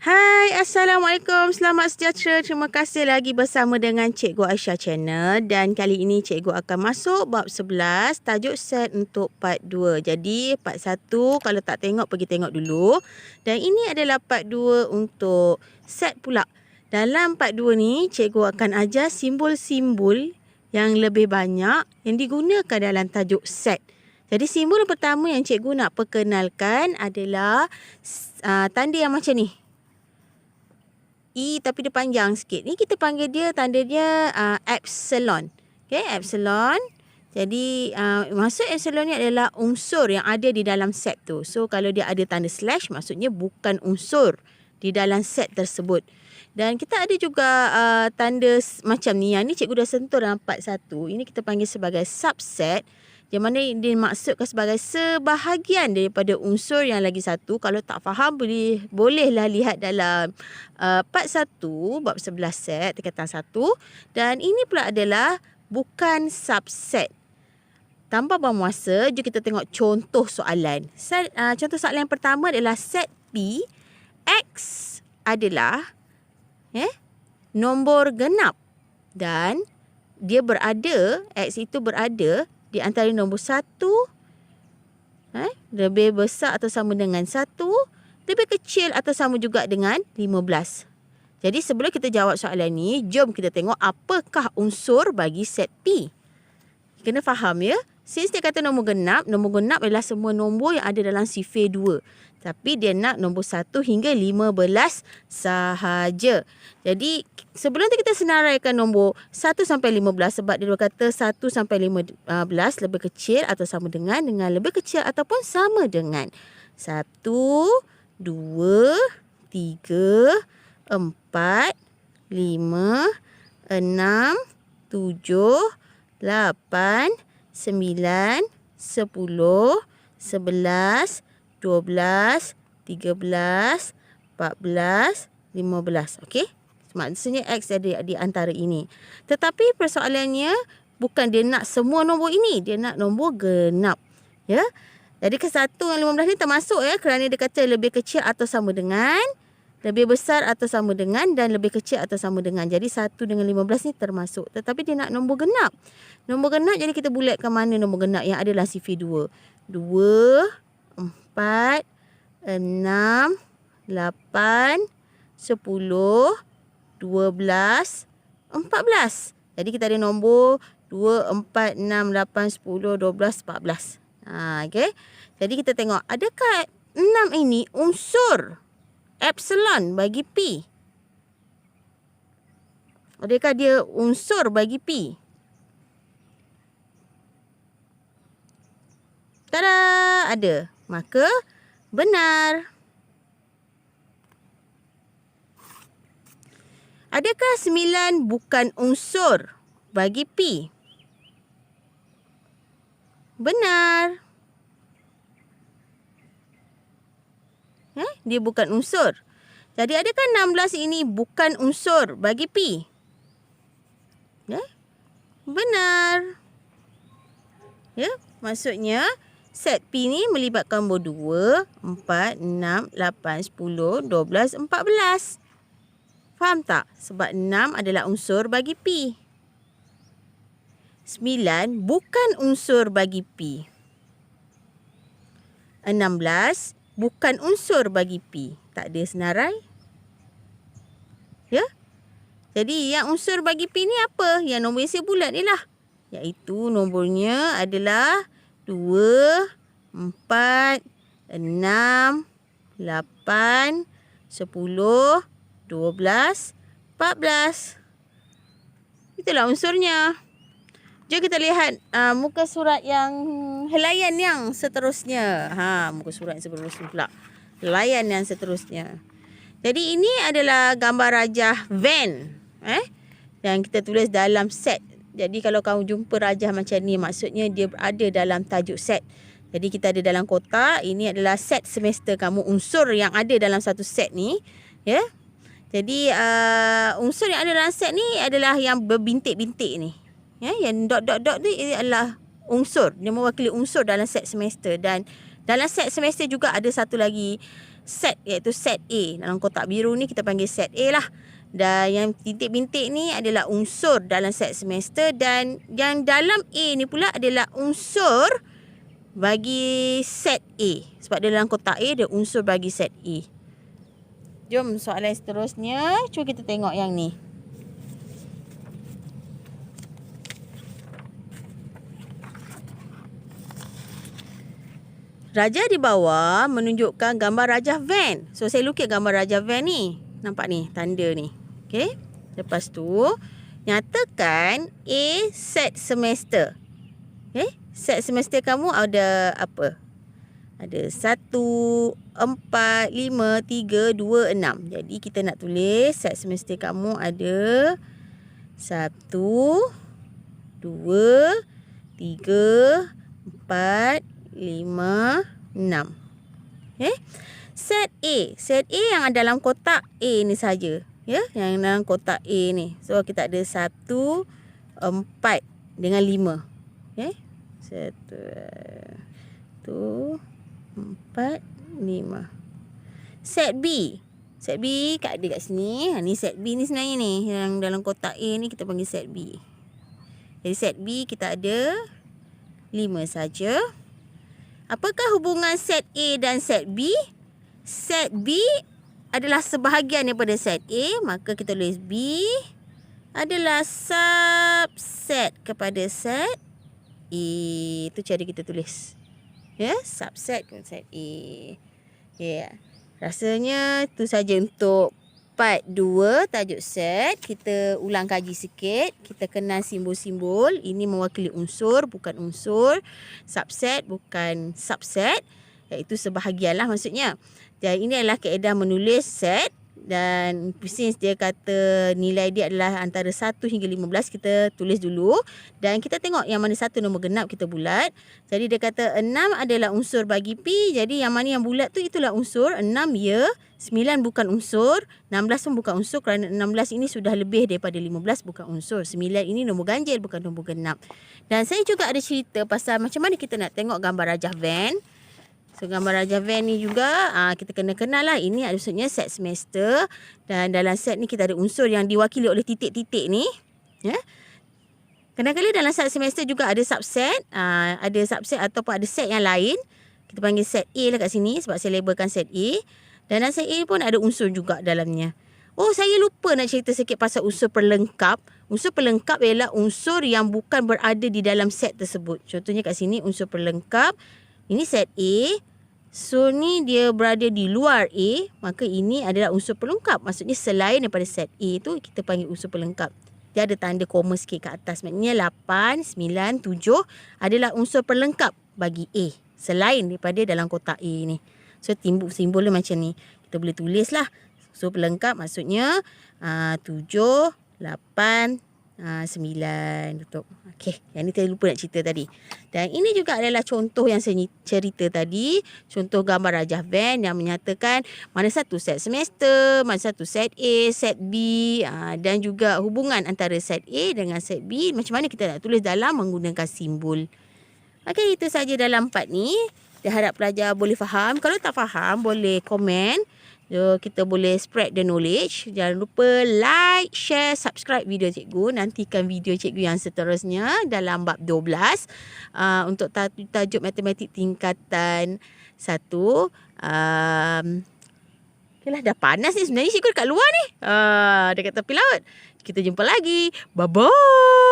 Hai, Assalamualaikum. Selamat sejahtera. Terima kasih lagi bersama dengan Cikgu Aisyah Channel. Dan kali ini Cikgu akan masuk bab 11, tajuk set untuk part 2. Jadi, part 1 kalau tak tengok, pergi tengok dulu. Dan ini adalah part 2 untuk set pula. Dalam part 2 ni, Cikgu akan ajar simbol-simbol yang lebih banyak yang digunakan dalam tajuk set. Jadi, simbol pertama yang Cikgu nak perkenalkan adalah tanda yang macam ni. E tapi dia panjang sikit. Ni kita panggil dia, tanda dia epsilon. Okay, epsilon. Jadi maksud epsilon ni adalah unsur yang ada di dalam set tu. So kalau dia ada tanda slash, maksudnya bukan unsur di dalam set tersebut. Dan kita ada juga tanda macam ni. Yang ni cikgu dah sentuh dalam part 1. Ini kita panggil sebagai subset. Yang mana dimaksudkan sebagai sebahagian daripada unsur yang lagi satu. Kalau tak faham, bolehlah lihat dalam part 1, bab 11 set, tingkatan 1. Dan ini pula adalah bukan subset. Tanpa bermuasa, jom kita tengok contoh soalan. Contoh soalan yang pertama adalah set P, X adalah nombor genap. Dan dia berada, X itu berada di antara nombor 1, lebih besar atau sama dengan 1, lebih kecil atau sama juga dengan 15. Jadi sebelum kita jawab soalan ni, jom kita tengok apakah unsur bagi set P. Kena faham ya. Since dia kata nombor genap adalah semua nombor yang ada dalam sifir 2. Tapi dia nak nombor 1 hingga 15 sahaja. Jadi sebelum tu kita senaraikan nombor 1 sampai 15 sebab dia kata 1 sampai 15 lebih kecil atau sama dengan lebih kecil ataupun sama dengan 1, 2, 3, 4, 5, 6, 7, 8, 9, 10, 11, 12, 13, 14, 15. Okey? Maksudnya X ada di antara ini. Tetapi persoalannya bukan dia nak semua nombor ini. Dia nak nombor genap. Ya? Jadi ke 1 dengan 15 ni termasuk ya kerana dia kata lebih kecil atau sama dengan, lebih besar atau sama dengan dan lebih kecil atau sama dengan. Jadi 1 dengan 15 ni termasuk. Tetapi dia nak nombor genap. Nombor genap jadi kita bulatkan mana nombor genap yang ada dalam sifir 2. 2, 4, 6, 8, 10, 12, 14. Jadi kita ada nombor 2, 4, 6, 8, 10, 12, 14. Okay. Jadi kita tengok adakah 6 ini unsur epsilon bagi P? Adakah dia unsur bagi P? Tada! Ada. Maka benar. Adakah 9 bukan unsur bagi P? Benar. Dia bukan unsur. Jadi adakah 16 ini bukan unsur bagi P? Benar. Ya, maksudnya set P ni melibatkan nombor 2, 4, 6, 8, 10, 12, 14. Faham tak? Sebab 6 adalah unsur bagi P. 9 bukan unsur bagi P. 16 bukan unsur bagi P. Tak ada senarai. Ya? Jadi yang unsur bagi P ni apa? Yang nombor isi bulat ni lah. Iaitu nombornya adalah 2, 4, 6, 8, 10, 12, 14. Itulah unsurnya. Jom kita lihat muka surat yang helaian yang seterusnya. Muka surat yang seterusnya pula. Helaian yang seterusnya. Jadi ini adalah gambar rajah van. Dan kita tulis dalam set. Jadi kalau kamu jumpa rajah macam ni, maksudnya dia ada dalam tajuk set. Jadi kita ada dalam kotak. Ini adalah set semester kamu. Unsur yang ada dalam satu set ni. Ya. Jadi unsur yang ada dalam set ni adalah yang berbintik-bintik ni. Ya, yang dot-dot-dot ni adalah unsur. Dia mewakili unsur dalam set semester. Dan dalam set semester juga ada satu lagi set, iaitu set A. Dalam kotak biru ni kita panggil set A lah. Dan yang titik bintik ni adalah unsur dalam set semester, dan yang dalam A ni pula adalah unsur bagi set A. Sebab dalam kotak A ada unsur bagi set A. Jom soalan seterusnya. Cuba kita tengok yang ni. Raja di bawah menunjukkan gambar Raja van. So, saya lukis gambar Raja van ni. Nampak ni, tanda ni. Okey. Lepas tu, nyatakan A set semester. Okey. Set semester kamu ada apa? Ada 1, 4, 5, 3, 2, 6. Jadi, kita nak tulis set semester kamu ada 1, 2, 3, 4, 5, 6. Okay. Set A. Set A yang ada dalam kotak A ni saja. Ya, yang dalam kotak A ni. So, kita ada 1, 4 dengan 5. Okay. 1, 2, 4, 5. Set B. Set B ada kat sini. Ni set B ni sebenarnya ni. Yang dalam kotak A ni kita panggil set B. Jadi, set B kita ada 5 saja. Apakah hubungan set A dan set B? Set B adalah sebahagian daripada set A. Maka kita tulis B adalah subset kepada set A. Itu cara kita tulis. Ya, subset kepada set A. Ya. Rasanya itu saja untuk part 2 tajuk set. Kita ulang kaji sikit. Kita kenal simbol-simbol. Ini mewakili unsur, bukan unsur. Subset, bukan subset. Iaitu sebahagian lah maksudnya. Dan ini adalah kaedah menulis set. Dan since dia kata nilai dia adalah antara 1 hingga 15, kita tulis dulu. Dan kita tengok yang mana satu nombor genap kita bulat. Jadi dia kata 6 adalah unsur bagi P. Jadi yang mana yang bulat tu itulah unsur. 6 ya. 9 bukan unsur. 16 pun bukan unsur kerana 16 ini sudah lebih daripada 15, bukan unsur. 9 ini nombor ganjil, bukan nombor genap. Dan saya juga ada cerita pasal macam mana kita nak tengok gambar Raja van. So, gambar Raja van ni juga kita kena kenal lah. Ini maksudnya set semester. Dan dalam set ni kita ada unsur yang diwakili oleh titik-titik ni. Ya. Kadang-kadang dalam set semester juga ada subset. Ada subset ataupun ada set yang lain. Kita panggil set A lah kat sini sebab saya labelkan set A. Dan dalam set A pun ada unsur juga dalamnya. Oh, saya lupa nak cerita sikit pasal unsur perlengkap. Unsur perlengkap ialah unsur yang bukan berada di dalam set tersebut. Contohnya kat sini unsur perlengkap. Ini set A. So, ni dia berada di luar A. Maka ini adalah unsur pelengkap. Maksudnya selain daripada set A tu, kita panggil unsur pelengkap. Dia ada tanda koma sikit kat atas. Maksudnya 8, 9, 7 adalah unsur pelengkap bagi A. Selain daripada dalam kotak A ni. So, simbol dia macam ni. Kita boleh tulis lah. Unsur pelengkap maksudnya 7, 8, 9. Betul. Okey, yang ni saya lupa nak cerita tadi. Dan ini juga adalah contoh yang saya cerita tadi. Contoh gambar Raja van yang menyatakan mana satu set semester, mana satu set A, set B, dan juga hubungan antara set A dengan set B. Macam mana kita nak tulis dalam menggunakan simbol. Okey, itu saja dalam part ni. Saya harap pelajar boleh faham. Kalau tak faham, boleh komen. So, kita boleh spread the knowledge. Jangan lupa like, share, subscribe video cikgu. Nantikan video cikgu yang seterusnya dalam bab 12. Untuk tajuk matematik tingkatan 1. Okeylah, dah panas ni sebenarnya cikgu dekat luar ni. Dekat tepi laut. Kita jumpa lagi. Bye-bye.